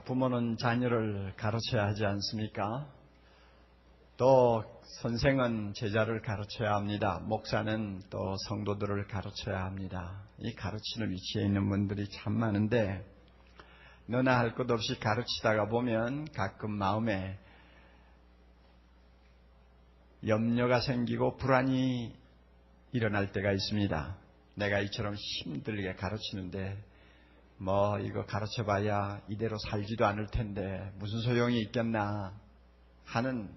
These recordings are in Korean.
부모는 자녀를 가르쳐야 하지 않습니까? 또 선생은 제자를 가르쳐야 합니다. 목사는 또 성도들을 가르쳐야 합니다. 이 가르치는 위치에 있는 분들이 참 많은데 너나 할 것 없이 가르치다가 보면 가끔 마음에 염려가 생기고 불안이 일어날 때가 있습니다. 내가 이처럼 힘들게 가르치는데 이거 가르쳐봐야 이대로 살지도 않을 텐데 무슨 소용이 있겠나 하는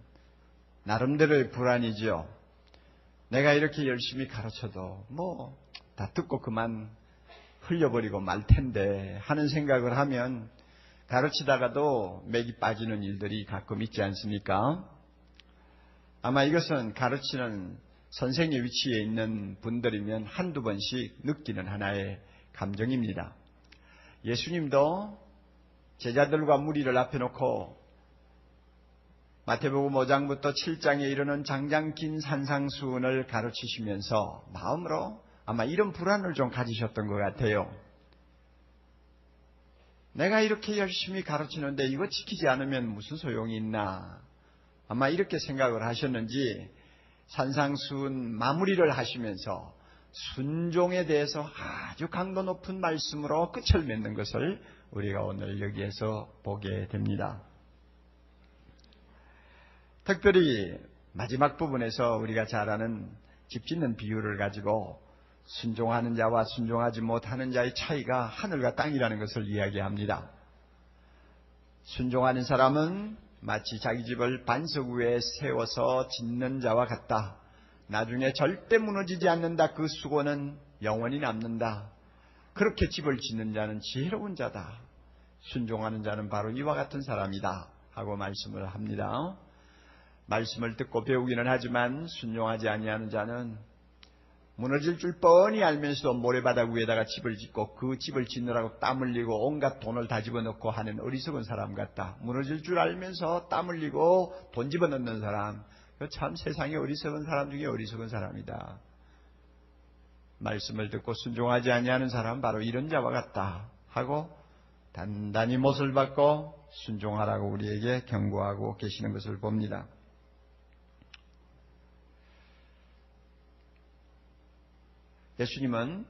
나름대로의 불안이지요. 내가 이렇게 열심히 가르쳐도 다 듣고 그만 흘려버리고 말 텐데 하는 생각을 하면 가르치다가도 맥이 빠지는 일들이 가끔 있지 않습니까? 아마 이것은 가르치는 선생의 위치에 있는 분들이면 한두 번씩 느끼는 하나의 감정입니다. 예수님도 제자들과 무리를 앞에 놓고 마태복음 5장부터 7장에 이르는 장장 긴 산상수훈을 가르치시면서 마음으로 아마 이런 불안을 좀 가지셨던 것 같아요. 내가 이렇게 열심히 가르치는데 이거 지키지 않으면 무슨 소용이 있나. 아마 이렇게 생각을 하셨는지 산상수훈 마무리를 하시면서 순종에 대해서 아주 강도 높은 말씀으로 끝을 맺는 것을 우리가 오늘 여기에서 보게 됩니다. 특별히 마지막 부분에서 우리가 잘 아는 집 짓는 비유를 가지고 순종하는 자와 순종하지 못하는 자의 차이가 하늘과 땅이라는 것을 이야기합니다. 순종하는 사람은 마치 자기 집을 반석 위에 세워서 짓는 자와 같다. 나중에 절대 무너지지 않는다. 그 수고는 영원히 남는다. 그렇게 집을 짓는 자는 지혜로운 자다. 순종하는 자는 바로 이와 같은 사람이다 하고 말씀을 합니다. 말씀을 듣고 배우기는 하지만 순종하지 아니하는 자는 무너질 줄 뻔히 알면서도 모래바닥 위에다가 집을 짓고 그 집을 짓느라고 땀 흘리고 온갖 돈을 다 집어넣고 하는 어리석은 사람 같다. 무너질 줄 알면서 땀 흘리고 돈 집어넣는 사람, 참 세상에 어리석은 사람 중에 어리석은 사람이다. 말씀을 듣고 순종하지 아니하는 사람은 바로 이런 자와 같다 하고 단단히 못을 받고 순종하라고 우리에게 경고하고 계시는 것을 봅니다. 예수님은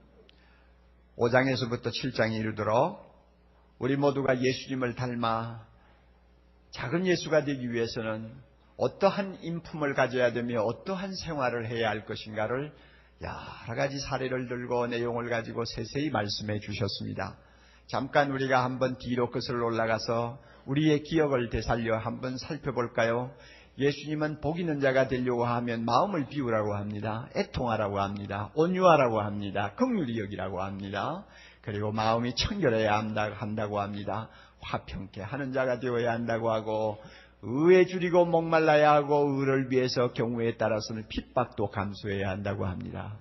5장에서부터 7장에 이르도록 우리 모두가 예수님을 닮아 작은 예수가 되기 위해서는 어떠한 인품을 가져야 되며 어떠한 생활을 해야 할 것인가를 여러 가지 사례를 들고 내용을 가지고 세세히 말씀해 주셨습니다. 잠깐 우리가 한번 뒤로 끝을 올라가서 우리의 기억을 되살려 한번 살펴볼까요? 예수님은 복 있는 자가 되려고 하면 마음을 비우라고 합니다. 애통하라고 합니다. 온유하라고 합니다. 긍휼히 여기라고 합니다. 그리고 마음이 청결해야 한다고 합니다. 화평케 하는 자가 되어야 한다고 하고 의에 줄이고 목말라야 하고 의를 위해서 경우에 따라서는 핍박도 감수해야 한다고 합니다.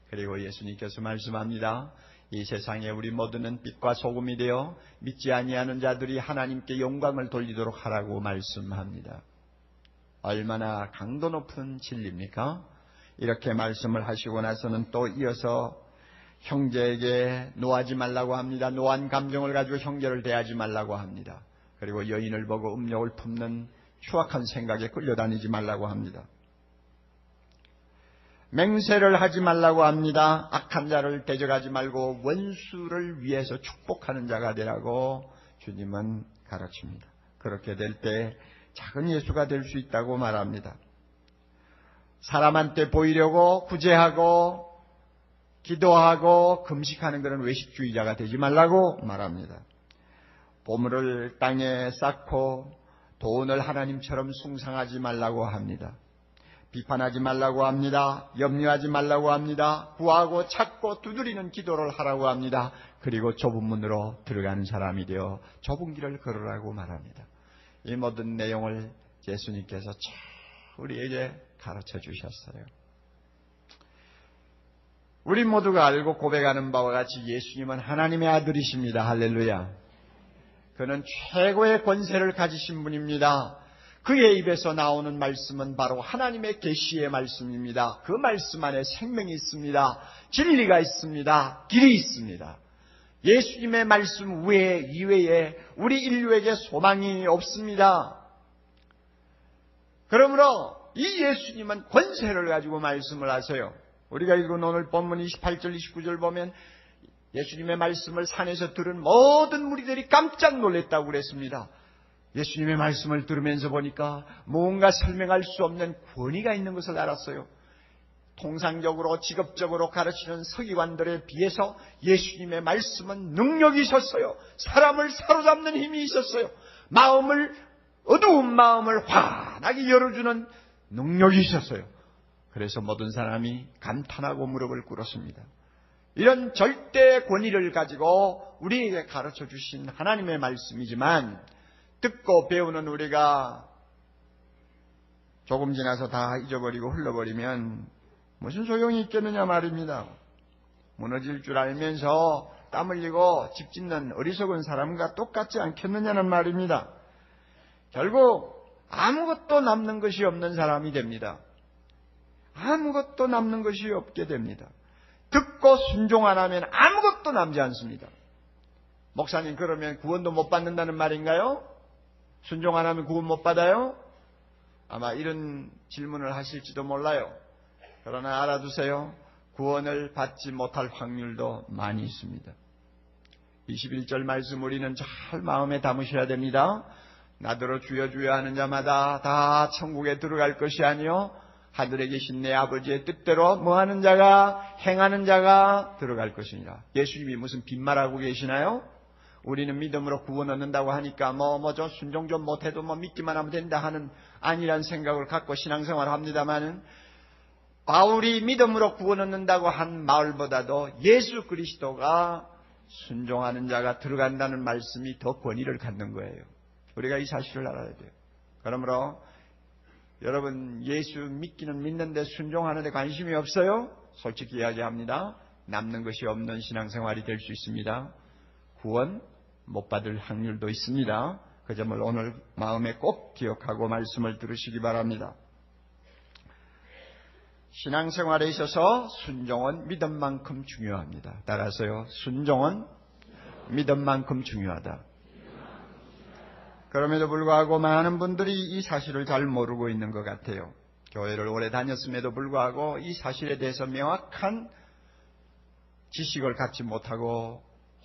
그리고 예수님께서 말씀합니다. 이 세상에 우리 모두는 빛과 소금이 되어 믿지 아니하는 자들이 하나님께 영광을 돌리도록 하라고 말씀합니다. 얼마나 강도 높은 진리입니까? 이렇게 말씀을 하시고 나서는 또 이어서 형제에게 노하지 말라고 합니다. 노한 감정을 가지고 형제를 대하지 말라고 합니다. 그리고 여인을 보고 음욕을 품는 추악한 생각에 끌려다니지 말라고 합니다. 맹세를 하지 말라고 합니다. 악한 자를 대적하지 말고 원수를 위해서 축복하는 자가 되라고 주님은 가르칩니다. 그렇게 될 때 작은 예수가 될 수 있다고 말합니다. 사람한테 보이려고 구제하고 기도하고 금식하는 그런 외식주의자가 되지 말라고 말합니다. 보물을 땅에 쌓고 돈을 하나님처럼 숭상하지 말라고 합니다. 비판하지 말라고 합니다. 염려하지 말라고 합니다. 구하고 찾고 두드리는 기도를 하라고 합니다. 그리고 좁은 문으로 들어가는 사람이 되어 좁은 길을 걸으라고 말합니다. 이 모든 내용을 예수님께서 우리에게 가르쳐 주셨어요. 우리 모두가 알고 고백하는 바와 같이 예수님은 하나님의 아들이십니다. 할렐루야. 그는 최고의 권세를 가지신 분입니다. 그의 입에서 나오는 말씀은 바로 하나님의 계시의 말씀입니다. 그 말씀 안에 생명이 있습니다. 진리가 있습니다. 길이 있습니다. 예수님의 말씀 이외에 우리 인류에게 소망이 없습니다. 그러므로 이 예수님은 권세를 가지고 말씀을 하세요. 우리가 읽은 오늘 본문 28절 29절 보면 예수님의 말씀을 산에서 들은 모든 무리들이 깜짝 놀랐다고 그랬습니다. 예수님의 말씀을 들으면서 보니까 뭔가 설명할 수 없는 권위가 있는 것을 알았어요. 통상적으로 직업적으로 가르치는 서기관들에 비해서 예수님의 말씀은 능력이 있었어요. 사람을 사로잡는 힘이 있었어요. 어두운 마음을 환하게 열어주는 능력이 있었어요. 그래서 모든 사람이 감탄하고 무릎을 꿇었습니다. 이런 절대 권위를 가지고 우리에게 가르쳐 주신 하나님의 말씀이지만 듣고 배우는 우리가 조금 지나서 다 잊어버리고 흘러버리면 무슨 소용이 있겠느냐 말입니다. 무너질 줄 알면서 땀 흘리고 집 짓는 어리석은 사람과 똑같지 않겠느냐는 말입니다. 결국 아무것도 남는 것이 없는 사람이 됩니다. 아무것도 남는 것이 없게 됩니다. 듣고 순종 안 하면 아무것도 남지 않습니다. 목사님, 그러면 구원도 못 받는다는 말인가요? 순종 안 하면 구원 못 받아요? 아마 이런 질문을 하실지도 몰라요. 그러나 알아두세요. 구원을 받지 못할 확률도 많이 있습니다. 21절 말씀 우리는 잘 마음에 담으셔야 됩니다. 나더러 주여 주여 하는 자마다 다 천국에 들어갈 것이 아니요 하늘에 계신 내 아버지의 뜻대로 뭐하는 자가 행하는 자가 들어갈 것이니라. 예수님이 무슨 빈말하고 계시나요? 우리는 믿음으로 구원 얻는다고 하니까 저 순종 좀 못해도 믿기만 하면 된다 하는 아니란 생각을 갖고 신앙생활을 합니다마는 바울이 믿음으로 구원 얻는다고 한 말보다도 예수 그리스도가 순종하는 자가 들어간다는 말씀이 더 권위를 갖는 거예요. 우리가 이 사실을 알아야 돼요. 그러므로 여러분, 예수 믿기는 믿는데 순종하는 데 관심이 없어요? 솔직히 이야기합니다. 남는 것이 없는 신앙생활이 될 수 있습니다. 구원 못 받을 확률도 있습니다. 그 점을 오늘 마음에 꼭 기억하고 말씀을 들으시기 바랍니다. 신앙생활에 있어서 순종은 믿음만큼 중요합니다. 따라서요, 순종은 믿음만큼 중요하다. 그럼에도 불구하고 많은 분들이 이 사실을 잘 모르고 있는 것 같아요. 교회를 오래 다녔음에도 불구하고 이 사실에 대해서 명확한 지식을 갖지 못하고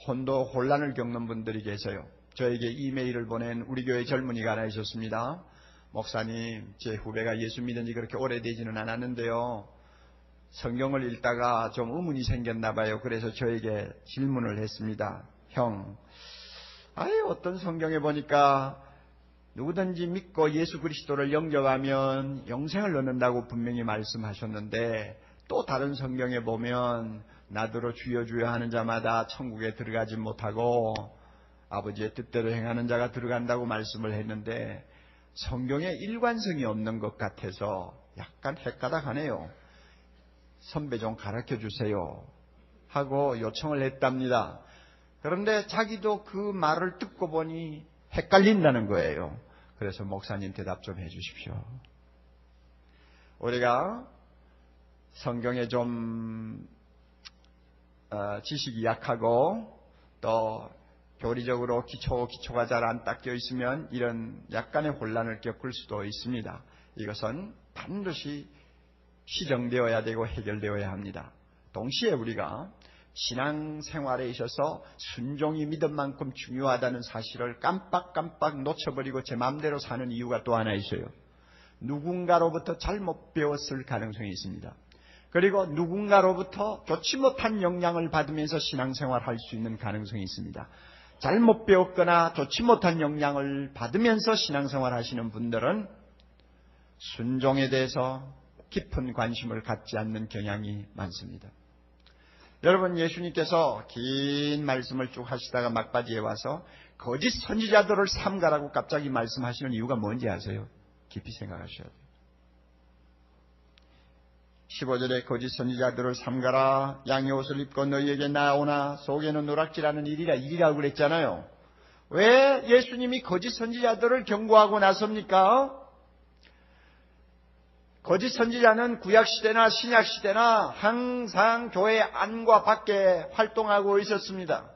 혼란을 겪는 분들이 계세요. 저에게 이메일을 보낸 우리 교회 젊은이가 하나 있었습니다. 목사님, 제 후배가 예수 믿은 지 그렇게 오래되지는 않았는데요. 성경을 읽다가 좀 의문이 생겼나 봐요. 그래서 저에게 질문을 했습니다. 형, 어떤 성경에 보니까 누구든지 믿고 예수 그리스도를 영접하면 영생을 얻는다고 분명히 말씀하셨는데 또 다른 성경에 보면 나더러 주여 주여 하는 자마다 천국에 들어가지 못하고 아버지의 뜻대로 행하는 자가 들어간다고 말씀을 했는데 성경에 일관성이 없는 것 같아서 약간 헷가닥하네요. 선배 좀 가르쳐 주세요 하고 요청을 했답니다. 그런데 자기도 그 말을 듣고 보니 헷갈린다는 거예요. 그래서 목사님 대답 좀 해 주십시오. 우리가 성경에 좀 지식이 약하고 또 교리적으로 기초가 잘 안 닦여 있으면 이런 약간의 혼란을 겪을 수도 있습니다. 이것은 반드시 시정되어야 되고 해결되어야 합니다. 동시에 우리가 신앙생활에 있어서 순종이 믿음만큼 중요하다는 사실을 깜빡 놓쳐버리고 제 마음대로 사는 이유가 또 하나 있어요. 누군가로부터 잘못 배웠을 가능성이 있습니다. 그리고 누군가로부터 좋지 못한 영향을 받으면서 신앙생활할 수 있는 가능성이 있습니다. 잘못 배웠거나 좋지 못한 영향을 받으면서 신앙생활 하시는 분들은 순종에 대해서 깊은 관심을 갖지 않는 경향이 많습니다. 여러분, 예수님께서 긴 말씀을 쭉 하시다가 막바지에 와서 거짓 선지자들을 삼가라고 갑자기 말씀하시는 이유가 뭔지 아세요? 깊이 생각하셔야 돼요. 15절에 거짓 선지자들을 삼가라. 양의 옷을 입고 너희에게 나오나 속에는 누락질하는 일이라고 그랬잖아요. 왜 예수님이 거짓 선지자들을 경고하고 나섭니까? 거짓 선지자는 구약시대나 신약시대나 항상 교회 안과 밖에 활동하고 있었습니다.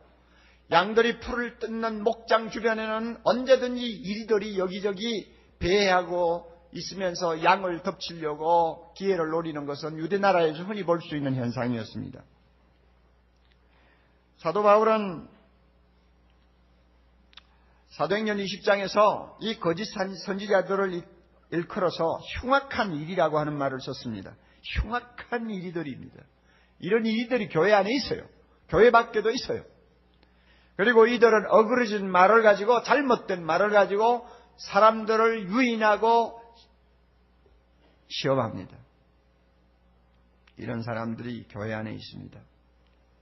양들이 풀을 뜯는 목장 주변에는 언제든지 이리들이 여기저기 배회하고 있으면서 양을 덮치려고 기회를 노리는 것은 유대 나라에서 흔히 볼 수 있는 현상이었습니다. 사도 바울은 사도행전 20장에서 이 거짓 선지자들을 일컬어서 흉악한 일이라고 하는 말을 썼습니다. 흉악한 일이들입니다. 이런 일들이 교회 안에 있어요. 교회 밖에도 있어요. 그리고 이들은 어그러진 말을 가지고, 잘못된 말을 가지고 사람들을 유인하고 시험합니다. 이런 사람들이 교회 안에 있습니다.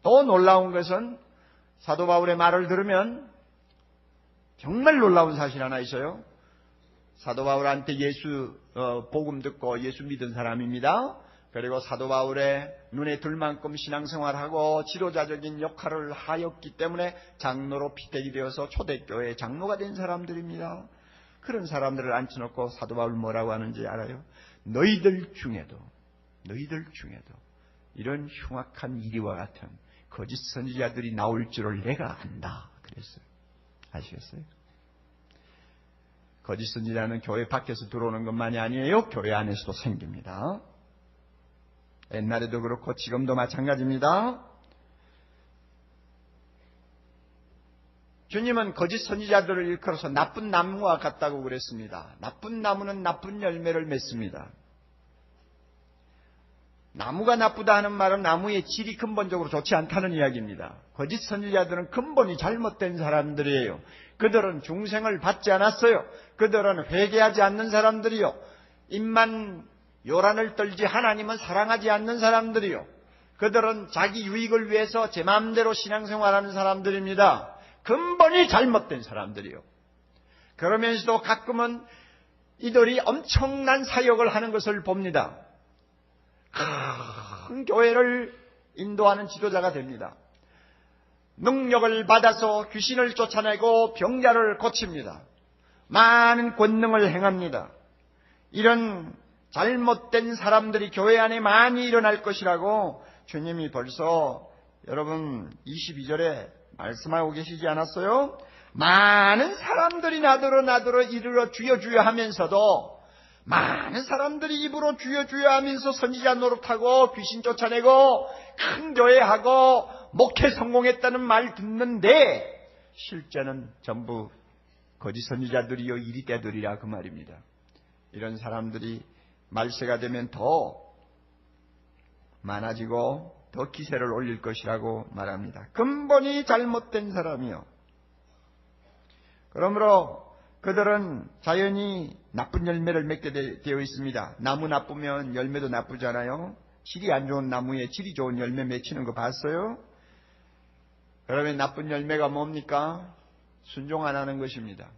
또 놀라운 것은 사도 바울의 말을 들으면 정말 놀라운 사실 하나 있어요. 사도 바울한테 예수 복음 듣고 예수 믿은 사람입니다. 그리고 사도 바울의 눈에 들 만큼 신앙생활하고 지도자적인 역할을 하였기 때문에 장로로 피택이 되어서 초대교회 장로가 된 사람들입니다. 그런 사람들을 앉혀놓고 사도 바울 뭐라고 하는지 알아요? 너희들 중에도 이런 흉악한 이리와 같은 거짓 선지자들이 나올 줄을 내가 안다 그랬어요. 아시겠어요? 거짓 선지자는 교회 밖에서 들어오는 것만이 아니에요. 교회 안에서도 생깁니다. 옛날에도 그렇고 지금도 마찬가지입니다. 주님은 거짓 선지자들을 일컬어서 나쁜 나무와 같다고 그랬습니다. 나쁜 나무는 나쁜 열매를 맺습니다. 나무가 나쁘다 하는 말은 나무의 질이 근본적으로 좋지 않다는 이야기입니다. 거짓 선지자들은 근본이 잘못된 사람들이에요. 그들은 중생을 받지 않았어요. 그들은 회개하지 않는 사람들이요. 입만 요란을 떨지 하나님은 사랑하지 않는 사람들이요. 그들은 자기 유익을 위해서 제 마음대로 신앙생활하는 사람들입니다. 근본이 잘못된 사람들이요. 그러면서도 가끔은 이들이 엄청난 사역을 하는 것을 봅니다. 큰 교회를 인도하는 지도자가 됩니다. 능력을 받아서 귀신을 쫓아내고 병자를 고칩니다. 많은 권능을 행합니다. 이런 잘못된 사람들이 교회 안에 많이 일어날 것이라고 주님이 벌써 여러분 22절에 말씀하고 계시지 않았어요? 많은 사람들이 나더러 이르러 주여 주여 하면서도, 많은 사람들이 입으로 주여 주여 하면서 선지자 노릇하고 귀신 쫓아내고 큰 교회하고 목회 성공했다는 말 듣는데 실제는 전부 거짓 선지자들이요 이리떼들이라 그 말입니다. 이런 사람들이 말세가 되면 더 많아지고 더 기세를 올릴 것이라고 말합니다. 근본이 잘못된 사람이요. 그러므로 그들은 자연히 나쁜 열매를 맺게 되어 있습니다. 나무 나쁘면 열매도 나쁘잖아요. 질이 안 좋은 나무에 질이 좋은 열매 맺히는 거 봤어요? 그러면 나쁜 열매가 뭡니까? 순종 안 하는 것입니다.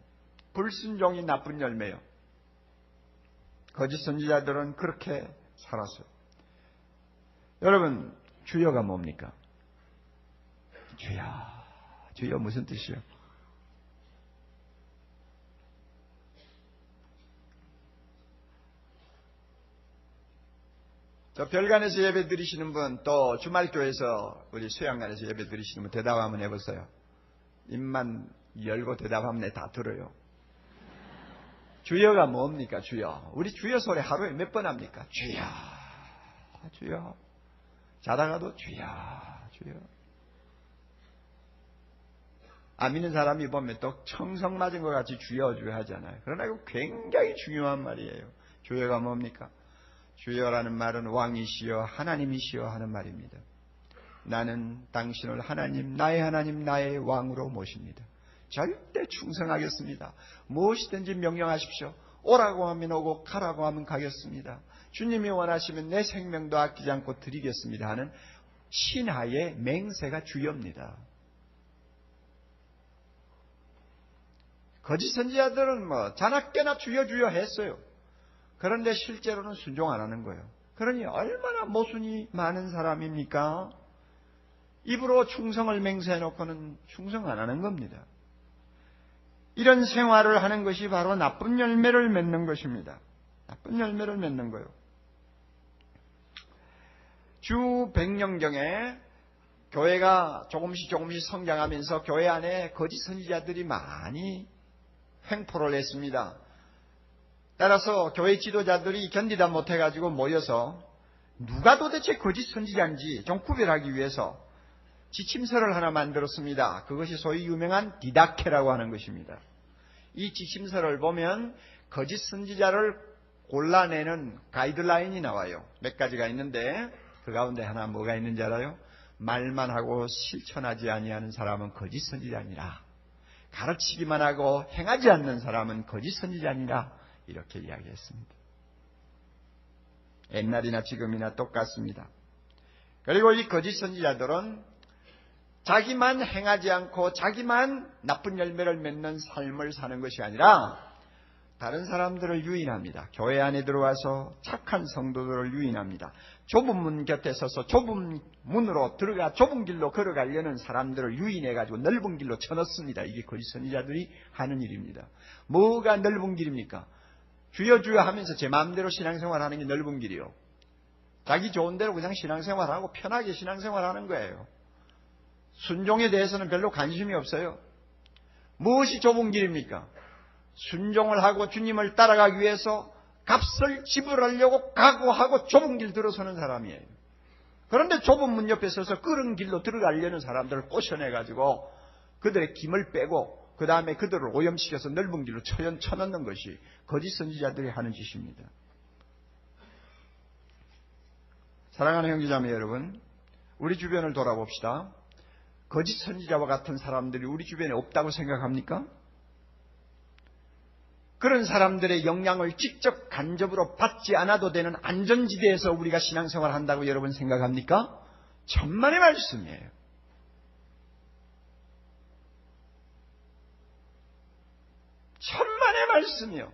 불순종이 나쁜 열매요. 거짓 선지자들은 그렇게 살았어요. 여러분, 주여가 뭡니까? 주여 무슨 뜻이요? 저 별관에서 예배 드리시는 분, 또 주말교회에서 우리 수양관에서 예배 드리시는 분 대답 한번 해보세요. 입만 열고 대답하면 내 다 들어요. 주여가 뭡니까? 주여. 우리 주여 소리 하루에 몇 번 합니까? 주여, 주여. 자다가도 주여, 주여. 안 믿는 사람이 보면 또 청성 맞은 것 같이 주여 주여 하잖아요. 그러나 이거 굉장히 중요한 말이에요. 주여가 뭡니까? 주여라는 말은 왕이시여 하나님이시여 하는 말입니다. 나는 당신을 하나님, 나의 왕으로 모십니다. 절대 충성하겠습니다. 무엇이든지 명령하십시오. 오라고 하면 오고 가라고 하면 가겠습니다. 주님이 원하시면 내 생명도 아끼지 않고 드리겠습니다 하는 신하의 맹세가 주여입니다. 거짓 선지자들은 자나깨나 주여 주여 했어요. 그런데 실제로는 순종 안 하는 거예요. 그러니 얼마나 모순이 많은 사람입니까? 입으로 충성을 맹세해놓고는 충성 안 하는 겁니다. 이런 생활을 하는 것이 바로 나쁜 열매를 맺는 것입니다. 나쁜 열매를 맺는 거예요. 주 백령경에 교회가 조금씩 성장하면서 교회 안에 거짓 선지자들이 많이 횡포를 했습니다. 따라서 교회 지도자들이 견디다 못해가지고 모여서 누가 도대체 거짓 선지자인지 좀 구별하기 위해서 지침서를 하나 만들었습니다. 그것이 소위 유명한 디다케라고 하는 것입니다. 이 지침서를 보면 거짓 선지자를 골라내는 가이드라인이 나와요. 몇 가지가 있는데 그 가운데 하나 뭐가 있는지 알아요? 말만 하고 실천하지 아니하는 사람은 거짓 선지자니라. 가르치기만 하고 행하지 않는 사람은 거짓 선지자니라. 이렇게 이야기했습니다. 옛날이나 지금이나 똑같습니다. 그리고 이 거짓 선지자들은 자기만 행하지 않고 자기만 나쁜 열매를 맺는 삶을 사는 것이 아니라 다른 사람들을 유인합니다. 교회 안에 들어와서 착한 성도들을 유인합니다. 좁은 문 곁에 서서 좁은 문으로 들어가 좁은 길로 걸어가려는 사람들을 유인해가지고 넓은 길로 쳐넣습니다. 이게 거짓 선지자들이 하는 일입니다. 뭐가 넓은 길입니까? 주여 주여 하면서 제 마음대로 신앙생활하는 게 넓은 길이요. 자기 좋은 대로 그냥 신앙생활하고 편하게 신앙생활하는 거예요. 순종에 대해서는 별로 관심이 없어요. 무엇이 좁은 길입니까? 순종을 하고 주님을 따라가기 위해서 값을 지불하려고 각오하고 좁은 길 들어서는 사람이에요. 그런데 좁은 문 옆에 서서 끓은 길로 들어가려는 사람들을 꼬셔내가지고 그들의 김을 빼고 그 다음에 그들을 오염시켜서 넓은 길로 쳐넣는 것이 거짓 선지자들이 하는 짓입니다. 사랑하는 형제자매 여러분, 우리 주변을 돌아봅시다. 거짓 선지자와 같은 사람들이 우리 주변에 없다고 생각합니까? 그런 사람들의 영향을 직접 간접으로 받지 않아도 되는 안전지대에서 우리가 신앙생활을 한다고 여러분 생각합니까? 천만의 말씀이에요. 천만의 말씀이요.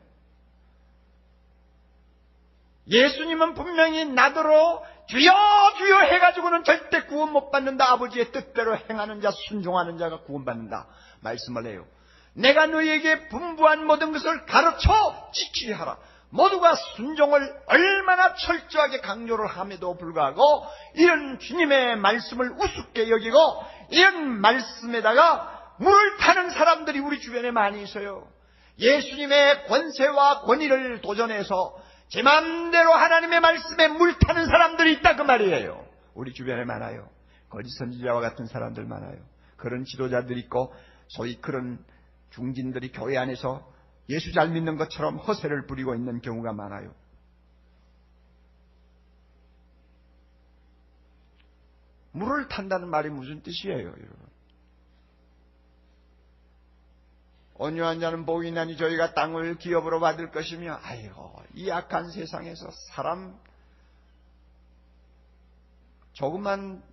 예수님은 분명히 나더러 주여 주여 해가지고는 절대 구원 못 받는다. 아버지의 뜻대로 행하는 자 순종하는 자가 구원받는다 말씀을 해요. 내가 너희에게 분부한 모든 것을 가르쳐 지키게 하라. 모두가 순종을 얼마나 철저하게 강조를 함에도 불구하고 이런 주님의 말씀을 우습게 여기고 이런 말씀에다가 물을 타는 사람들이 우리 주변에 많이 있어요. 예수님의 권세와 권위를 도전해서 제 마음대로 하나님의 말씀에 물 타는 사람들이 있다 그 말이에요. 우리 주변에 많아요. 거짓 선지자와 같은 사람들 많아요. 그런 지도자들이 있고 소위 그런 중진들이 교회 안에서 예수 잘 믿는 것처럼 허세를 부리고 있는 경우가 많아요. 물을 탄다는 말이 무슨 뜻이에요, 여러분? 온유한 자는 복이 나니 저희가 땅을 기업으로 받을 것이며, 아이고 이 악한 세상에서 사람 조금만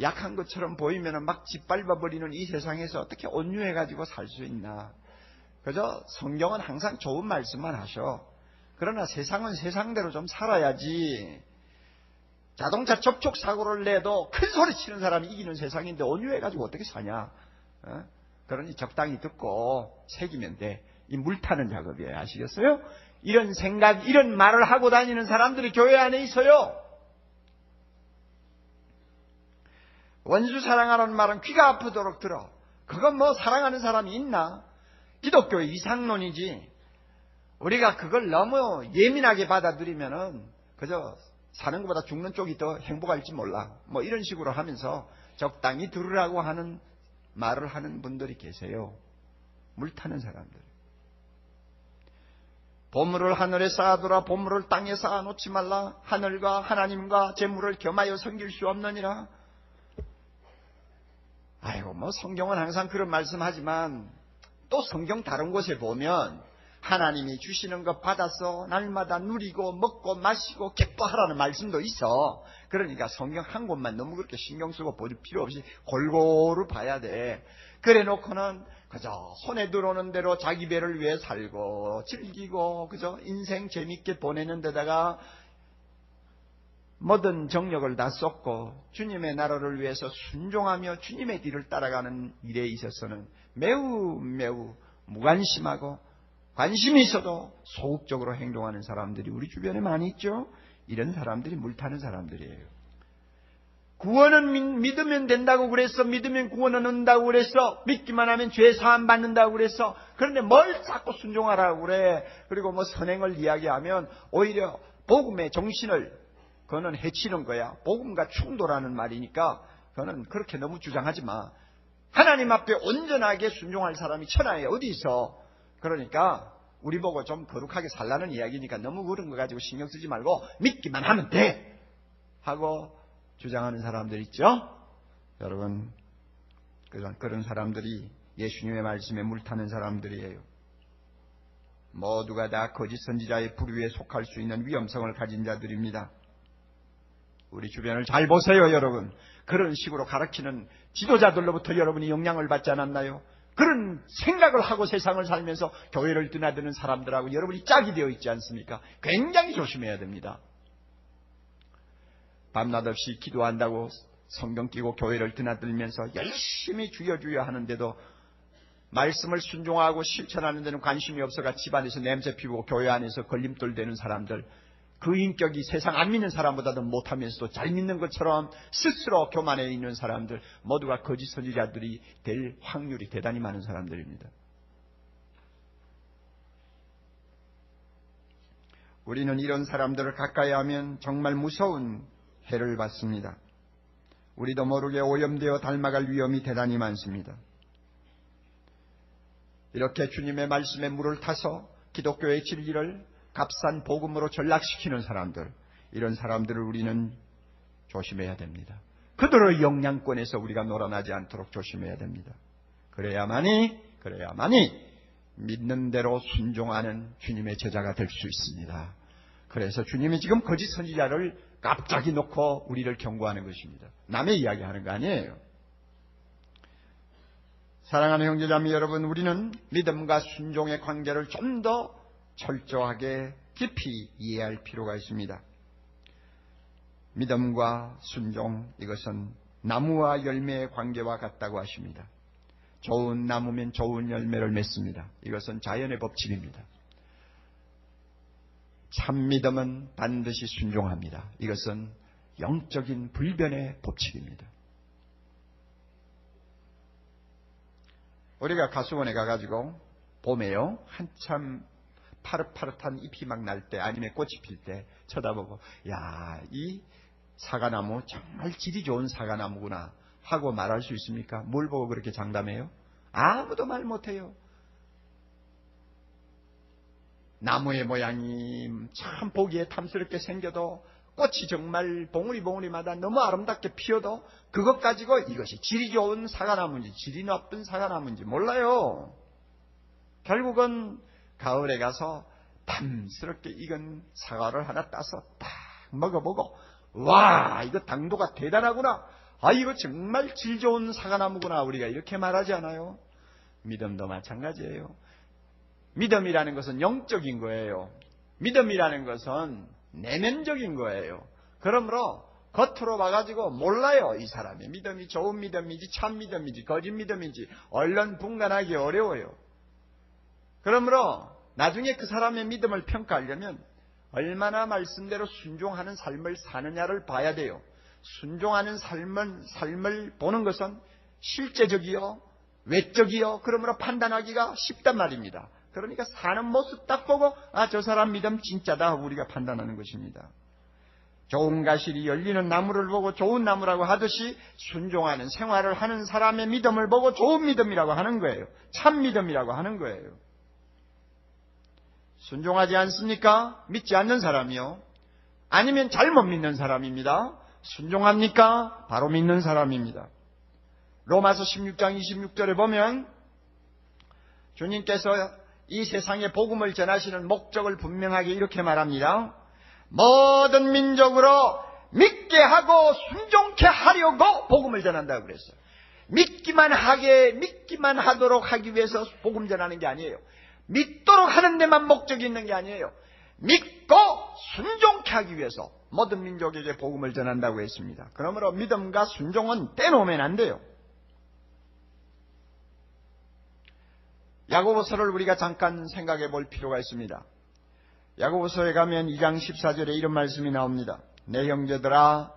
약한 것처럼 보이면 막 짓밟아버리는 이 세상에서 어떻게 온유해가지고 살 수 있나. 그저 성경은 항상 좋은 말씀만 하셔. 그러나 세상은 세상대로 좀 살아야지. 자동차 접촉사고를 내도 큰 소리 치는 사람이 이기는 세상인데 온유해가지고 어떻게 사냐. 그러니 적당히 듣고 새기면 돼. 이 물타는 작업이에요. 아시겠어요? 이런 생각, 이런 말을 하고 다니는 사람들이 교회 안에 있어요. 원수 사랑하라는 말은 귀가 아프도록 들어. 그건 뭐 사랑하는 사람이 있나? 기독교의 이상론이지. 우리가 그걸 너무 예민하게 받아들이면은 그저 사는 것보다 죽는 쪽이 더 행복할지 몰라. 뭐 이런 식으로 하면서 적당히 들으라고 하는 말을 하는 분들이 계세요. 물타는 사람들. 보물을 하늘에 쌓아두라. 보물을 땅에 쌓아놓지 말라. 하늘과 하나님과 재물을 겸하여 섬길 수 없느니라. 아이고 뭐 성경은 항상 그런 말씀하지만 또 성경 다른 곳에 보면 하나님이 주시는 것 받아서 날마다 누리고 먹고 마시고 기뻐하라는 말씀도 있어. 그러니까 성경 한 곳만 너무 그렇게 신경 쓰고 볼 필요 없이 골고루 봐야 돼. 그래 놓고는 그저 손에 들어오는 대로 자기 배를 위해 살고 즐기고 그저 인생 재밌게 보내는 데다가 모든 정력을 다 쏟고 주님의 나라를 위해서 순종하며 주님의 길을 따라가는 일에 있어서는 매우 무관심하고 관심이 있어도 소극적으로 행동하는 사람들이 우리 주변에 많이 있죠. 이런 사람들이 물타는 사람들이에요. 구원은 믿으면 된다고 그랬어. 믿으면 구원은 온다고 그랬어. 믿기만 하면 죄 사함 받는다고 그랬어. 그런데 뭘 자꾸 순종하라고 그래. 그리고 뭐 선행을 이야기하면 오히려 복음의 정신을 그거는 해치는 거야. 복음과 충돌하는 말이니까 그거는 그렇게 너무 주장하지 마. 하나님 앞에 온전하게 순종할 사람이 천하에 어디 있어. 그러니까 우리 보고 좀 거룩하게 살라는 이야기니까 너무 그런 거 가지고 신경 쓰지 말고 믿기만 하면 돼 하고 주장하는 사람들 있죠. 여러분, 그런 사람들이 예수님의 말씀에 물타는 사람들이에요. 모두가 다 거짓 선지자의 부류에 속할 수 있는 위험성을 가진 자들입니다. 우리 주변을 잘 보세요, 여러분. 그런 식으로 가르치는 지도자들로부터 여러분이 영향을 받지 않았나요? 그런 생각을 하고 세상을 살면서 교회를 드나드는 사람들하고 여러분이 짝이 되어 있지 않습니까? 굉장히 조심해야 됩니다. 밤낮 없이 기도한다고 성경 끼고 교회를 드나들면서 열심히 주여 하는데도 말씀을 순종하고 실천하는 데는 관심이 없어가 집안에서 냄새 피우고 교회 안에서 걸림돌 되는 사람들, 그 인격이 세상 안 믿는 사람보다도 못하면서도 잘 믿는 것처럼 스스로 교만해 있는 사람들, 모두가 거짓 선지자들이 될 확률이 대단히 많은 사람들입니다. 우리는 이런 사람들을 가까이 하면 정말 무서운 해를 받습니다. 우리도 모르게 오염되어 닮아갈 위험이 대단히 많습니다. 이렇게 주님의 말씀에 물을 타서 기독교의 진리를 값싼 복음으로 전락시키는 사람들, 이런 사람들을 우리는 조심해야 됩니다. 그들의 영향권에서 우리가 놀아나지 않도록 조심해야 됩니다. 그래야만이 믿는 대로 순종하는 주님의 제자가 될 수 있습니다. 그래서 주님이 지금 거짓 선지자를 갑자기 놓고 우리를 경고하는 것입니다. 남의 이야기하는 거 아니에요. 사랑하는 형제자매 여러분, 우리는 믿음과 순종의 관계를 좀 더 철저하게 깊이 이해할 필요가 있습니다. 믿음과 순종, 이것은 나무와 열매의 관계와 같다고 하십니다. 좋은 나무면 좋은 열매를 맺습니다. 이것은 자연의 법칙입니다. 참 믿음은 반드시 순종합니다. 이것은 영적인 불변의 법칙입니다. 우리가 가수원에 가가지고 봄에요, 한참 파릇파릇한 잎이 막 날 때, 아니면 꽃이 필 때 쳐다보고, 야, 이 사과나무 정말 질이 좋은 사과나무구나 하고 말할 수 있습니까? 뭘 보고 그렇게 장담해요? 아무도 말 못해요. 나무의 모양이 참 보기에 탐스럽게 생겨도, 꽃이 정말 봉우리마다 너무 아름답게 피어도 그것 가지고 이것이 질이 좋은 사과나무인지 질이 나쁜 사과나무인지 몰라요. 결국은 가을에 가서 탐스럽게 익은 사과를 하나 따서 딱 먹어보고, 와, 이거 당도가 대단하구나, 아, 이거 정말 질 좋은 사과나무구나, 우리가 이렇게 말하지 않아요? 믿음도 마찬가지예요. 믿음이라는 것은 영적인 거예요. 믿음이라는 것은 내면적인 거예요. 그러므로 겉으로 봐가지고 몰라요. 이 사람의 믿음이 좋은 믿음인지 참 믿음인지 거짓 믿음인지 얼른 분간하기 어려워요. 그러므로 나중에 그 사람의 믿음을 평가하려면 얼마나 말씀대로 순종하는 삶을 사느냐를 봐야 돼요. 순종하는 삶을 보는 것은 실제적이요, 외적이요, 그러므로 판단하기가 쉽단 말입니다. 그러니까 사는 모습 딱 보고, 아, 저 사람 믿음 진짜다 하고 우리가 판단하는 것입니다. 좋은 가실이 열리는 나무를 보고 좋은 나무라고 하듯이 순종하는 생활을 하는 사람의 믿음을 보고 좋은 믿음이라고 하는 거예요. 참 믿음이라고 하는 거예요. 순종하지 않습니까? 믿지 않는 사람이요. 아니면 잘못 믿는 사람입니다. 순종합니까? 바로 믿는 사람입니다. 로마서 16장 26절에 보면 주님께서 이 세상에 복음을 전하시는 목적을 분명하게 이렇게 말합니다. 모든 민족으로 믿게 하고 순종케 하려고 복음을 전한다고 그랬어요. 믿기만 하도록 하기 위해서 복음 전하는 게 아니에요. 믿도록 하는 데만 목적이 있는 게 아니에요. 믿고 순종케 하기 위해서 모든 민족에게 복음을 전한다고 했습니다. 그러므로 믿음과 순종은 떼놓으면 안 돼요. 야고보서를 우리가 잠깐 생각해 볼 필요가 있습니다. 야고보서에 가면 2장 14절에 이런 말씀이 나옵니다. 내 형제들아,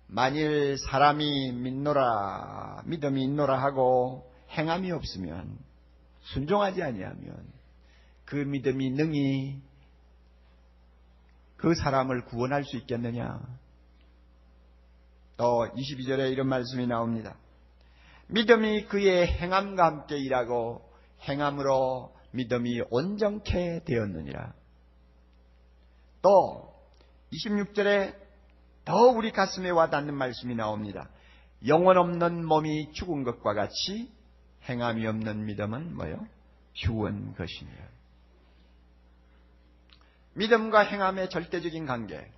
만일 사람이 믿음이 있노라 하고 행함이 없으면, 순종하지 아니하면 그 믿음이 능히 그 사람을 구원할 수 있겠느냐. 또 22절에 이런 말씀이 나옵니다. 믿음이 그의 행함과 함께 일하고 행함으로 믿음이 온전케 되었느니라. 또 26절에 더 우리 가슴에 와닿는 말씀이 나옵니다. 영혼 없는 몸이 죽은 것과 같이 행함이 없는 믿음은 뭐요? 죽은 것이니라. 믿음과 행함의 절대적인 관계,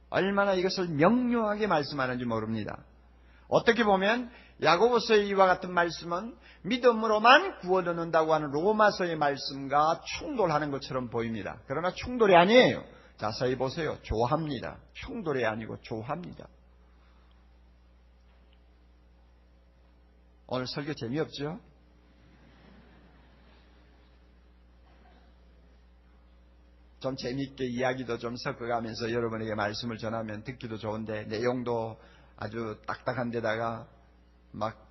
얼마나 이것을 명료하게 말씀하는지 모릅니다. 어떻게 보면 야고보서의 이와 같은 말씀은 믿음으로만 구원 얻는다고 하는 로마서의 말씀과 충돌하는 것처럼 보입니다. 그러나 충돌이 아니에요. 자세히 보세요. 조합니다. 충돌이 아니고 조합니다. 오늘 설교 재미없죠? 좀 재미있게 이야기도 좀 섞어가면서 여러분에게 말씀을 전하면 듣기도 좋은데 내용도 아주 딱딱한 데다가 막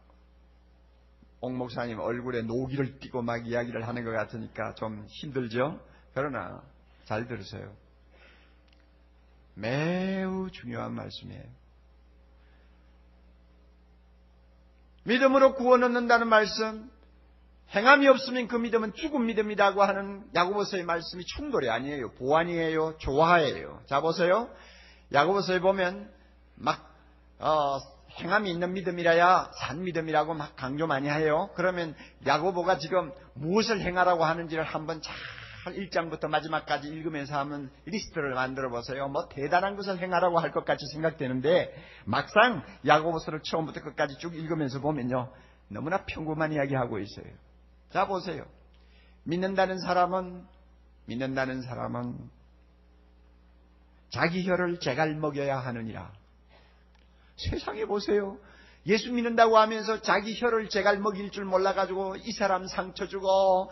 옥 목사님 얼굴에 노기를 띠고 막 이야기를 하는 것 같으니까 좀 힘들죠? 그러나 잘 들으세요. 매우 중요한 말씀이에요. 믿음으로 구원 얻는다는 말씀, 행함이 없으면 그 믿음은 죽은 믿음이라고 하는 야고보서의 말씀이 충돌이 아니에요. 보완이에요. 조화예요. 자 보세요. 야고보서에 보면 막 행함이 있는 믿음이라야 산 믿음이라고 막 강조 많이 해요. 그러면 야고보가 지금 무엇을 행하라고 하는지를 한번 잘 1장부터 마지막까지 읽으면서 한번 리스트를 만들어 보세요. 뭐 대단한 것을 행하라고 할 것 같이 생각되는데 막상 야고보서를 처음부터 끝까지 쭉 읽으면서 보면요, 너무나 평범한 이야기하고 있어요. 자 보세요. 믿는다는 사람은 자기 혀를 제갈 먹여야 하느니라. 세상에 보세요. 예수 믿는다고 하면서 자기 혀를 제갈 먹일 줄 몰라가지고 이 사람 상처 주고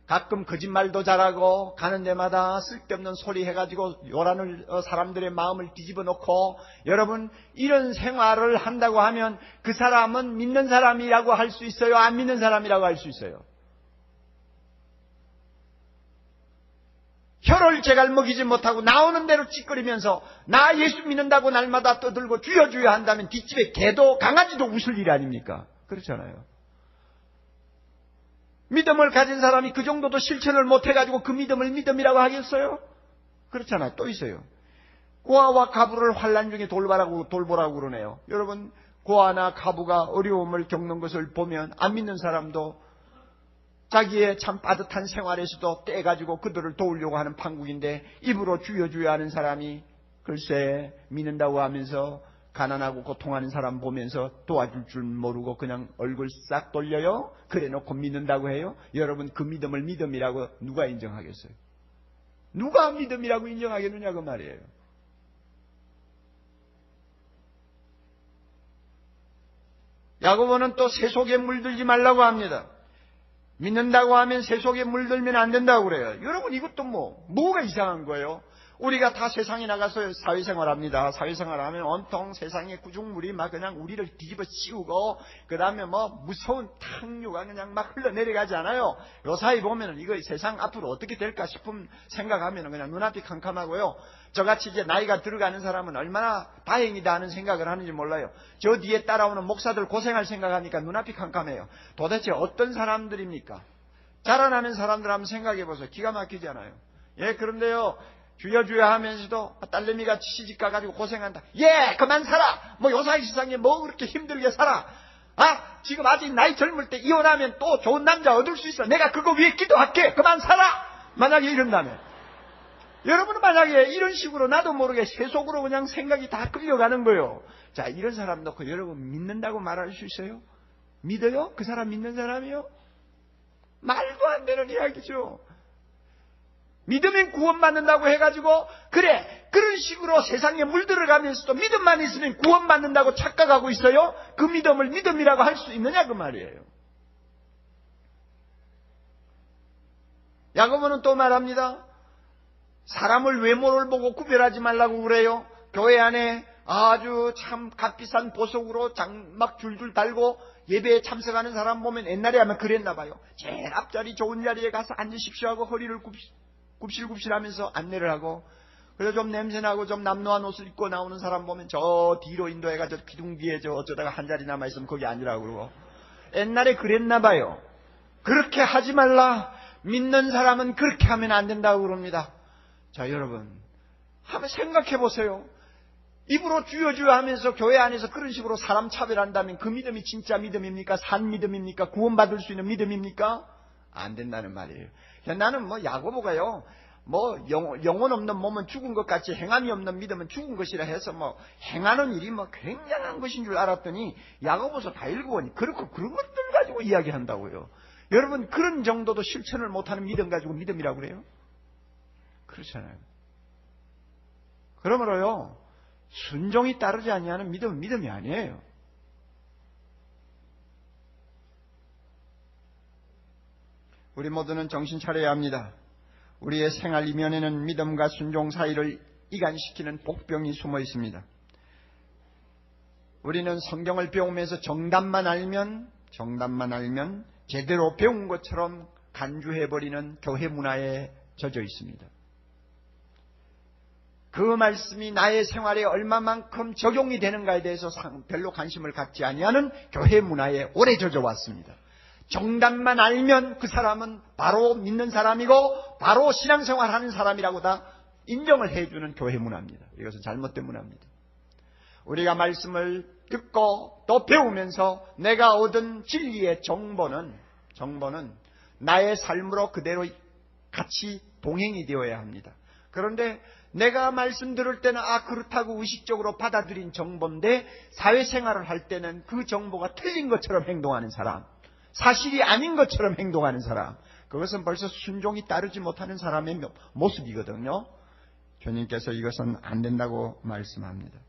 가끔 거짓말도 잘하고 가는 데마다 쓸데없는 소리 해가지고 요란을 사람들의 마음을 뒤집어 놓고, 여러분 이런 생활을 한다고 하면 그 사람은 믿는 사람이라고 할 수 있어요? 안 믿는 사람이라고 할 수 있어요? 혀를 제갈 먹이지 못하고 나오는 대로 찌꺼리면서 나 예수 믿는다고 날마다 떠들고 주여 주여 한다면 뒷집에 개도 강아지도 웃을 일 아닙니까? 그렇잖아요. 믿음을 가진 사람이 그 정도도 실천을 못해가지고 그 믿음을 믿음이라고 하겠어요? 그렇잖아요. 또 있어요. 고아와 가부를 환난 중에 돌보라고 그러네요. 여러분 고아나 가부가 어려움을 겪는 것을 보면 안 믿는 사람도 자기의 참 빠듯한 생활에서도 떼가지고 그들을 도우려고 하는 판국인데, 입으로 주여 주여 하는 사람이 글쎄 믿는다고 하면서 가난하고 고통하는 사람 보면서 도와줄 줄 모르고 그냥 얼굴 싹 돌려요. 그래놓고 믿는다고 해요. 여러분 그 믿음을 믿음이라고 누가 인정하겠어요? 누가 믿음이라고 인정하겠느냐 그 말이에요. 야고보는 또 세속에 물들지 말라고 합니다. 믿는다고 하면 세속에 물들면 안 된다고 그래요. 여러분 이것도 뭐가 이상한 거예요? 우리가 다 세상에 나가서 사회생활합니다. 사회생활하면 온통 세상의 구중물이 막 그냥 우리를 뒤집어 씌우고, 그 다음에 무서운 탕류가 그냥 막 흘러내려가지 않아요? 요 사이 보면은 이거 세상 앞으로 어떻게 될까 싶은 생각하면은 그냥 눈앞이 캄캄하고요. 저같이 이제 나이가 들어가는 사람은 얼마나 다행이다 하는 생각을 하는지 몰라요. 저 뒤에 따라오는 목사들 고생할 생각하니까 눈앞이 캄캄해요. 도대체 어떤 사람들입니까? 자라나는 사람들 한번 생각해 보세요. 기가 막히잖아요. 예, 그런데요, 주여 주여 하면서도 딸내미가 시집가가지고 고생한다. 예, 그만 살아. 요사이 세상에 그렇게 힘들게 살아. 지금 아직 나이 젊을 때 이혼하면 또 좋은 남자 얻을 수 있어. 내가 그거 위해 기도할게. 그만 살아. 만약에 이런다면, 여러분은 만약에 이런 식으로 나도 모르게 세속으로 그냥 생각이 다 끌려가는 거예요. 자, 이런 사람 놓고 여러분 믿는다고 말할 수 있어요? 믿어요? 그 사람 믿는 사람이요? 말도 안 되는 이야기죠. 믿으면 구원받는다고 해가지고 그래 그런 식으로 세상에 물들어가면서도 믿음만 있으면 구원받는다고 착각하고 있어요? 그 믿음을 믿음이라고 할 수 있느냐 그 말이에요. 야고보는 또 말합니다. 사람을 외모를 보고 구별하지 말라고 그래요. 교회 안에 아주 참 값비싼 보석으로 막 줄줄 달고 예배에 참석하는 사람 보면 옛날에 하면 그랬나 봐요. 제일 앞자리 좋은 자리에 가서 앉으십시오 하고 허리를 굽실굽실하면서 안내를 하고, 그래서 좀 냄새나고 좀 남노한 옷을 입고 나오는 사람 보면 저 뒤로 인도해가지고 기둥 뒤에 저 어쩌다가 한 자리 남아있으면 거기 앉으라고 그러고, 옛날에 그랬나 봐요. 그렇게 하지 말라. 믿는 사람은 그렇게 하면 안 된다고 그럽니다. 자, 여러분 한번 생각해 보세요. 입으로 주여 주여 하면서 교회 안에서 그런 식으로 사람 차별한다면 그 믿음이 진짜 믿음입니까? 산 믿음입니까? 구원받을 수 있는 믿음입니까? 안 된다는 말이에요. 나는 야고보가요, 영혼 없는 몸은 죽은 것 같이 행함이 없는 믿음은 죽은 것이라 해서 행하는 일이 굉장한 것인 줄 알았더니 야고보서 다 읽어보니 그렇고 그런 것들 가지고 이야기한다고요. 여러분, 그런 정도도 실천을 못하는 믿음 가지고 믿음이라고 그래요? 그렇잖아요. 그러므로요, 순종이 따르지 아니하는 믿음은 믿음이 아니에요. 우리 모두는 정신 차려야 합니다. 우리의 생활 이면에는 믿음과 순종 사이를 이간시키는 복병이 숨어 있습니다. 우리는 성경을 배우면서 정답만 알면 제대로 배운 것처럼 간주해버리는 교회 문화에 젖어 있습니다. 그 말씀이 나의 생활에 얼마만큼 적용이 되는가에 대해서 별로 관심을 갖지 아니하는 교회 문화에 오래 젖어 왔습니다. 정답만 알면 그 사람은 바로 믿는 사람이고 바로 신앙생활하는 사람이라고 다 인정을 해주는 교회 문화입니다. 이것은 잘못된 문화입니다. 우리가 말씀을 듣고 또 배우면서 내가 얻은 진리의 정보는 나의 삶으로 그대로 같이 동행이 되어야 합니다. 그런데 내가 말씀 들을 때는 그렇다고 의식적으로 받아들인 정보인데 사회생활을 할 때는 그 정보가 틀린 것처럼 행동하는 사람, 사실이 아닌 것처럼 행동하는 사람, 그것은 벌써 순종이 따르지 못하는 사람의 모습이거든요. 주님께서 이것은 안 된다고 말씀합니다.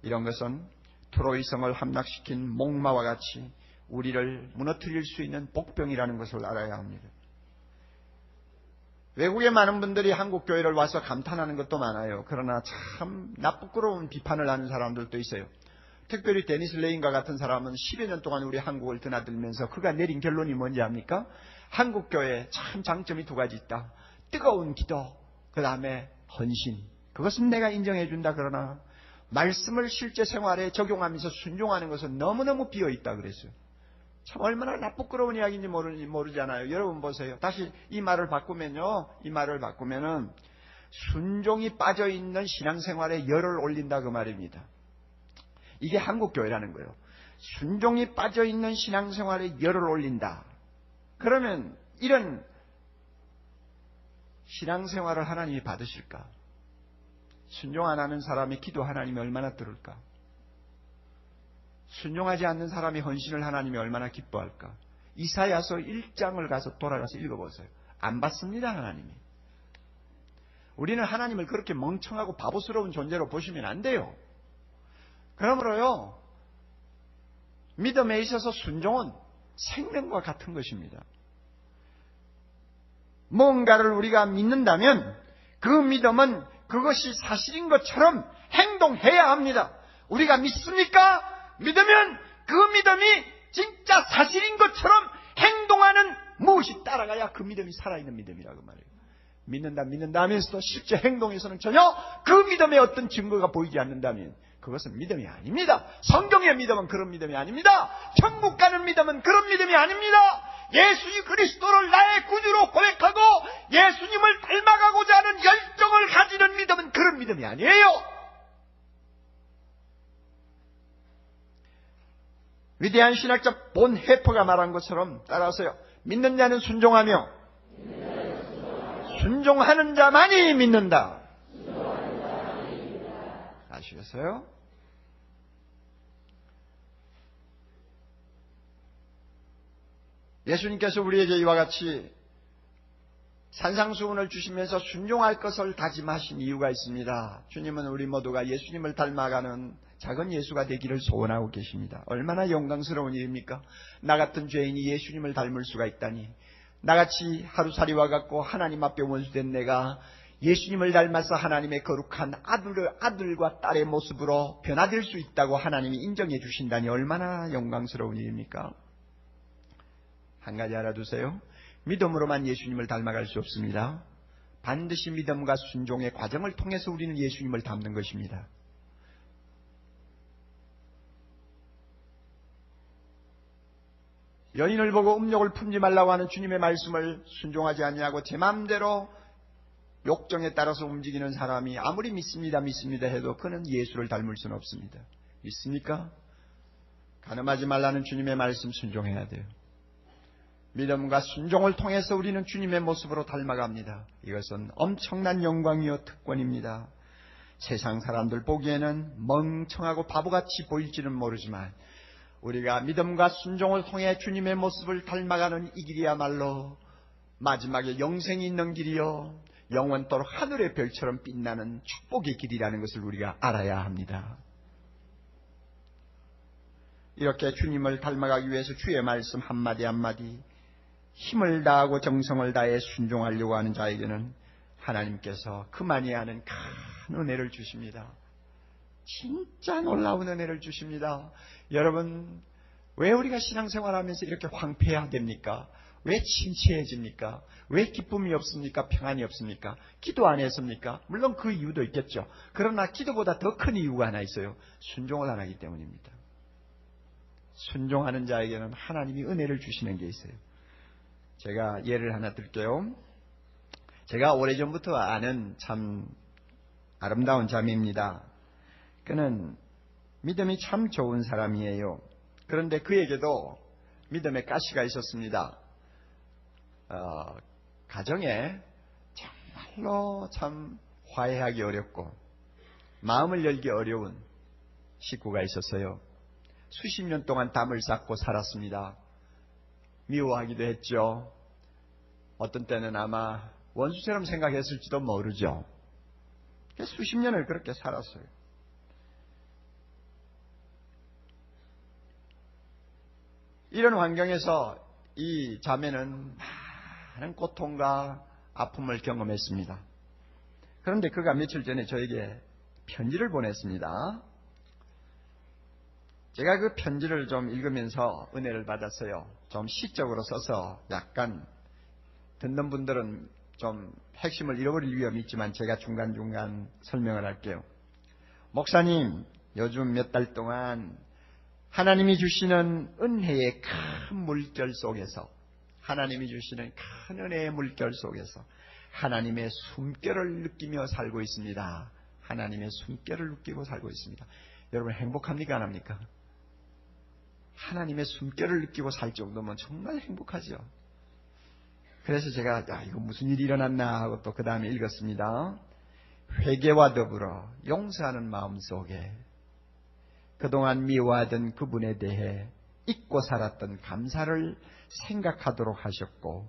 이런 것은 트로이성을 함락시킨 목마와 같이 우리를 무너뜨릴 수 있는 복병이라는 것을 알아야 합니다. 외국의 많은 분들이 한국 교회를 와서 감탄하는 것도 많아요. 그러나 참 나쁘끄러운 비판을 하는 사람들도 있어요. 특별히 데니스 레인과 같은 사람은 10여 년 동안 우리 한국을 드나들면서 그가 내린 결론이 뭔지 압니까? 한국 교회에 참 장점이 두 가지 있다. 뜨거운 기도, 그 다음에 헌신. 그것은 내가 인정해준다. 그러나 말씀을 실제 생활에 적용하면서 순종하는 것은 너무너무 비어있다 그랬어요. 참 얼마나 나쁘끄러운 이야기인지 모르잖아요. 여러분 보세요. 다시 이 말을 바꾸면은 순종이 빠져있는 신앙생활에 열을 올린다 그 말입니다. 이게 한국교회라는 거예요. 순종이 빠져있는 신앙생활에 열을 올린다. 그러면 이런 신앙생활을 하나님이 받으실까? 순종 안 하는 사람의 기도 하나님이 얼마나 들을까? 순종하지 않는 사람이 헌신을 하나님이 얼마나 기뻐할까? 이사야서 1장을 가서 돌아가서 읽어보세요. 안 받습니다, 하나님이. 우리는 하나님을 그렇게 멍청하고 바보스러운 존재로 보시면 안 돼요. 그러므로요, 믿음에 있어서 순종은 생명과 같은 것입니다. 뭔가를 우리가 믿는다면 그 믿음은 그것이 사실인 것처럼 행동해야 합니다. 우리가 믿습니까? 믿으면 그 믿음이 진짜 사실인 것처럼 행동하는 무엇이 따라가야 그 믿음이 살아있는 믿음이라고 말해요. 믿는다 하면서도 실제 행동에서는 전혀 그 믿음의 어떤 증거가 보이지 않는다면 그것은 믿음이 아닙니다. 성경의 믿음은 그런 믿음이 아닙니다. 천국 가는 믿음은 그런 믿음이 아닙니다. 예수 그리스도를 나의 구주로 고백하고 예수님을 닮아가고자 하는 열정을 가지는 믿음은 그런 믿음이 아니에요. 위대한 신학자 본 해퍼가 말한 것처럼 따라하세요. 믿는 자는 순종하며 순종하는 자만이 믿는다. 아시겠어요? 예수님께서 우리에게 이와 같이 산상수훈을 주시면서 순종할 것을 다짐하신 이유가 있습니다. 주님은 우리 모두가 예수님을 닮아가는 작은 예수가 되기를 소원하고 계십니다. 얼마나 영광스러운 일입니까? 나 같은 죄인이 예수님을 닮을 수가 있다니. 나같이 하루살이와 같고 하나님 앞에 원수된 내가 예수님을 닮아서 하나님의 거룩한 아들과 딸의 모습으로 변화될 수 있다고 하나님이 인정해 주신다니 얼마나 영광스러운 일입니까? 한 가지 알아두세요. 믿음으로만 예수님을 닮아갈 수 없습니다. 반드시 믿음과 순종의 과정을 통해서 우리는 예수님을 닮는 것입니다. 여인을 보고 음욕을 품지 말라고 하는 주님의 말씀을 순종하지 아니하고 제 마음대로 욕정에 따라서 움직이는 사람이 아무리 믿습니다 해도 그는 예수를 닮을 수는 없습니다. 믿습니까? 간음하지 말라는 주님의 말씀 순종해야 돼요. 믿음과 순종을 통해서 우리는 주님의 모습으로 닮아갑니다. 이것은 엄청난 영광이요 특권입니다. 세상 사람들 보기에는 멍청하고 바보같이 보일지는 모르지만 우리가 믿음과 순종을 통해 주님의 모습을 닮아가는 이 길이야말로 마지막에 영생이 있는 길이요 영원토록 하늘의 별처럼 빛나는 축복의 길이라는 것을 우리가 알아야 합니다. 이렇게 주님을 닮아가기 위해서 주의 말씀 한마디 한마디 힘을 다하고 정성을 다해 순종하려고 하는 자에게는 하나님께서 그만이 하는 큰 은혜를 주십니다. 진짜 놀라운 은혜를 주십니다. 여러분, 왜 우리가 신앙생활하면서 이렇게 황폐해야 됩니까? 왜 침체해집니까? 왜 기쁨이 없습니까? 평안이 없습니까? 기도 안 했습니까? 물론 그 이유도 있겠죠. 그러나 기도보다 더 큰 이유가 하나 있어요. 순종을 안 하기 때문입니다. 순종하는 자에게는 하나님이 은혜를 주시는 게 있어요. 제가 예를 하나 들게요. 제가 오래전부터 아는 참 아름다운 자매입니다. 그는 믿음이 참 좋은 사람이에요. 그런데 그에게도 믿음의 가시가 있었습니다. 가정에 정말로 참 화해하기 어렵고 마음을 열기 어려운 식구가 있었어요. 수십 년 동안 담을 쌓고 살았습니다. 미워하기도 했죠. 어떤 때는 아마 원수처럼 생각했을지도 모르죠. 수십 년을 그렇게 살았어요. 이런 환경에서 이 자매는 많은 고통과 아픔을 경험했습니다. 그런데 그가 며칠 전에 저에게 편지를 보냈습니다. 제가 그 편지를 좀 읽으면서 은혜를 받았어요. 좀 시적으로 써서 약간 듣는 분들은 좀 핵심을 잃어버릴 위험이 있지만 제가 중간중간 설명을 할게요. 목사님, 요즘 몇 달 동안 하나님이 주시는 은혜의 큰 물결 속에서 하나님이 주시는 큰 은혜의 물결 속에서 하나님의 숨결을 느끼며 살고 있습니다. 하나님의 숨결을 느끼고 살고 있습니다. 여러분 행복합니까? 안 합니까? 하나님의 숨결을 느끼고 살 정도면 정말 행복하죠. 그래서 제가 이거 무슨 일이 일어났나 하고 또 그 다음에 읽었습니다. 회개와 더불어 용서하는 마음 속에 그동안 미워하던 그분에 대해 잊고 살았던 감사를 생각하도록 하셨고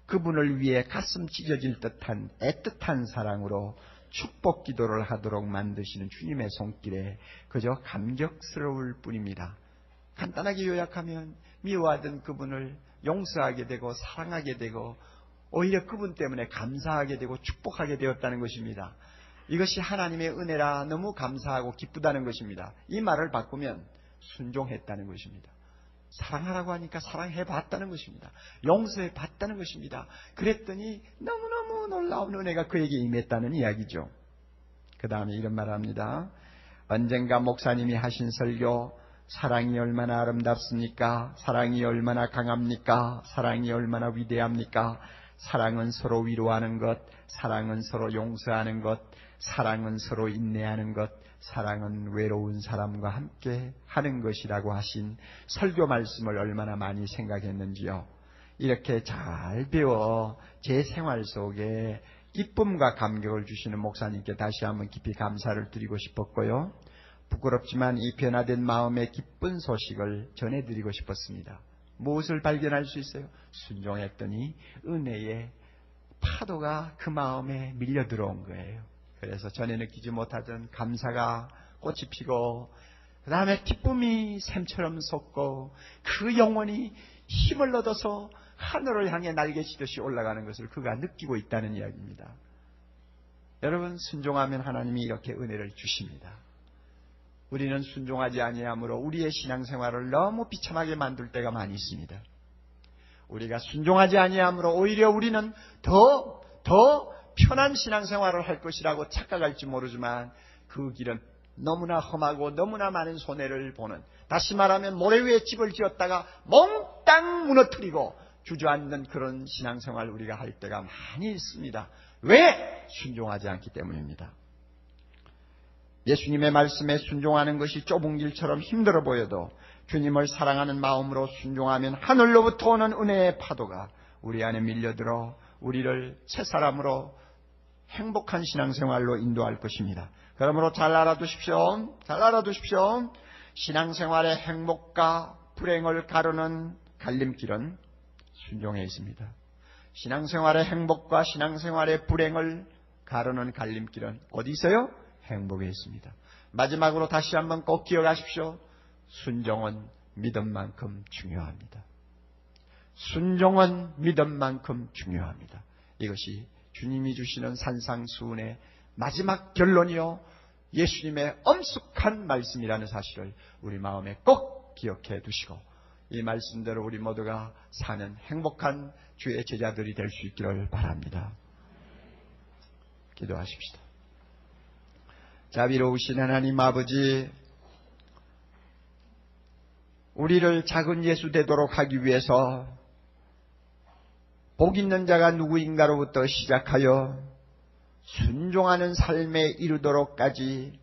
그분을 위해 가슴 찢어질 듯한 애틋한 사랑으로 축복 기도를 하도록 만드시는 주님의 손길에 그저 감격스러울 뿐입니다. 간단하게 요약하면 미워하던 그분을 용서하게 되고 사랑하게 되고 오히려 그분 때문에 감사하게 되고 축복하게 되었다는 것입니다. 이것이 하나님의 은혜라 너무 감사하고 기쁘다는 것입니다. 이 말을 바꾸면 순종했다는 것입니다. 사랑하라고 하니까 사랑해봤다는 것입니다. 용서해봤다는 것입니다. 그랬더니 너무너무 놀라운 은혜가 그에게 임했다는 이야기죠. 그 다음에 이런 말을 합니다. 언젠가 목사님이 하신 설교 사랑이 얼마나 아름답습니까? 사랑이 얼마나 강합니까? 사랑이 얼마나 위대합니까? 사랑은 서로 위로하는 것, 사랑은 서로 용서하는 것, 사랑은 서로 인내하는 것, 사랑은 외로운 사람과 함께 하는 것이라고 하신 설교 말씀을 얼마나 많이 생각했는지요. 이렇게 잘 배워 제 생활 속에 기쁨과 감격을 주시는 목사님께 다시 한번 깊이 감사를 드리고 싶었고요. 부끄럽지만 이 변화된 마음의 기쁜 소식을 전해드리고 싶었습니다. 무엇을 발견할 수 있어요? 순종했더니 은혜의 파도가 그 마음에 밀려 들어온 거예요. 그래서 전에 느끼지 못하던 감사가 꽃이 피고 그 다음에 기쁨이 샘처럼 솟고 그 영혼이 힘을 얻어서 하늘을 향해 날개치듯이 올라가는 것을 그가 느끼고 있다는 이야기입니다. 여러분, 순종하면 하나님이 이렇게 은혜를 주십니다. 우리는 순종하지 아니하므로 우리의 신앙생활을 너무 비참하게 만들 때가 많이 있습니다. 우리가 순종하지 아니하므로 오히려 우리는 더 편한 신앙생활을 할 것이라고 착각할지 모르지만 그 길은 너무나 험하고 너무나 많은 손해를 보는, 다시 말하면 모래 위에 집을 지었다가 몽땅 무너뜨리고 주저앉는 그런 신앙생활 우리가 할 때가 많이 있습니다. 왜? 순종하지 않기 때문입니다. 예수님의 말씀에 순종하는 것이 좁은 길처럼 힘들어 보여도 주님을 사랑하는 마음으로 순종하면 하늘로부터 오는 은혜의 파도가 우리 안에 밀려들어 우리를 새 사람으로 행복한 신앙생활로 인도할 것입니다. 그러므로 잘 알아두십시오. 신앙생활의 행복과 불행을 가르는 갈림길은 순종에 있습니다. 신앙생활의 행복과 신앙생활의 불행을 가르는 갈림길은 어디 있어요? 행복에 있습니다. 마지막으로 다시 한번 꼭 기억하십시오. 순종은 믿음만큼 중요합니다. 순종은 믿음만큼 중요합니다. 이것이 주님이 주시는 산상수훈의 마지막 결론이요, 예수님의 엄숙한 말씀이라는 사실을 우리 마음에 꼭 기억해 두시고 이 말씀대로 우리 모두가 사는 행복한 주의 제자들이 될 수 있기를 바랍니다. 기도하십시다. 자비로우신 하나님 아버지, 우리를 작은 예수 되도록 하기 위해서 복 있는 자가 누구인가로부터 시작하여 순종하는 삶에 이르도록까지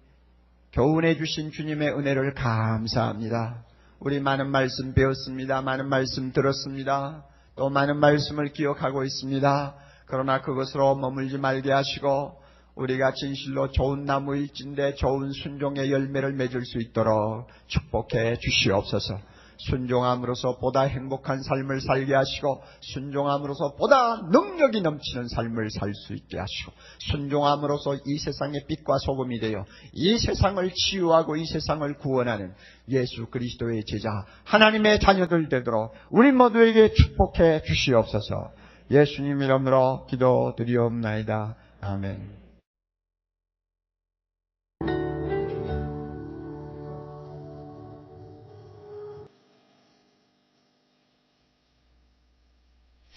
교훈해 주신 주님의 은혜를 감사합니다. 우리 많은 말씀 배웠습니다. 많은 말씀 들었습니다. 또 많은 말씀을 기억하고 있습니다. 그러나 그것으로 머물지 말게 하시고 우리가 진실로 좋은 나무일진데 좋은 순종의 열매를 맺을 수 있도록 축복해 주시옵소서. 순종함으로써 보다 행복한 삶을 살게 하시고 순종함으로써 보다 능력이 넘치는 삶을 살 수 있게 하시고 순종함으로써 이 세상의 빛과 소금이 되어 이 세상을 치유하고 이 세상을 구원하는 예수 그리스도의 제자 하나님의 자녀들 되도록 우리 모두에게 축복해 주시옵소서. 예수님 이름으로 기도드리옵나이다. 아멘.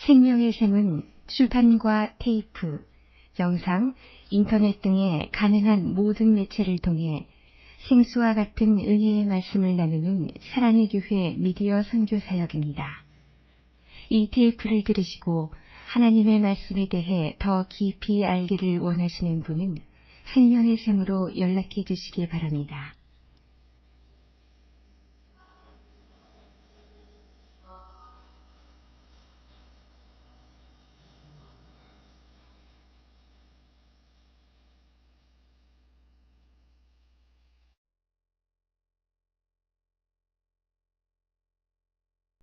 생명의 샘은 출판과 테이프, 영상, 인터넷 등의 가능한 모든 매체를 통해 생수와 같은 은혜의 말씀을 나누는 사랑의 교회 미디어 선교사역입니다. 이 테이프를 들으시고 하나님의 말씀에 대해 더 깊이 알기를 원하시는 분은 생명의 샘으로 연락해 주시기 바랍니다.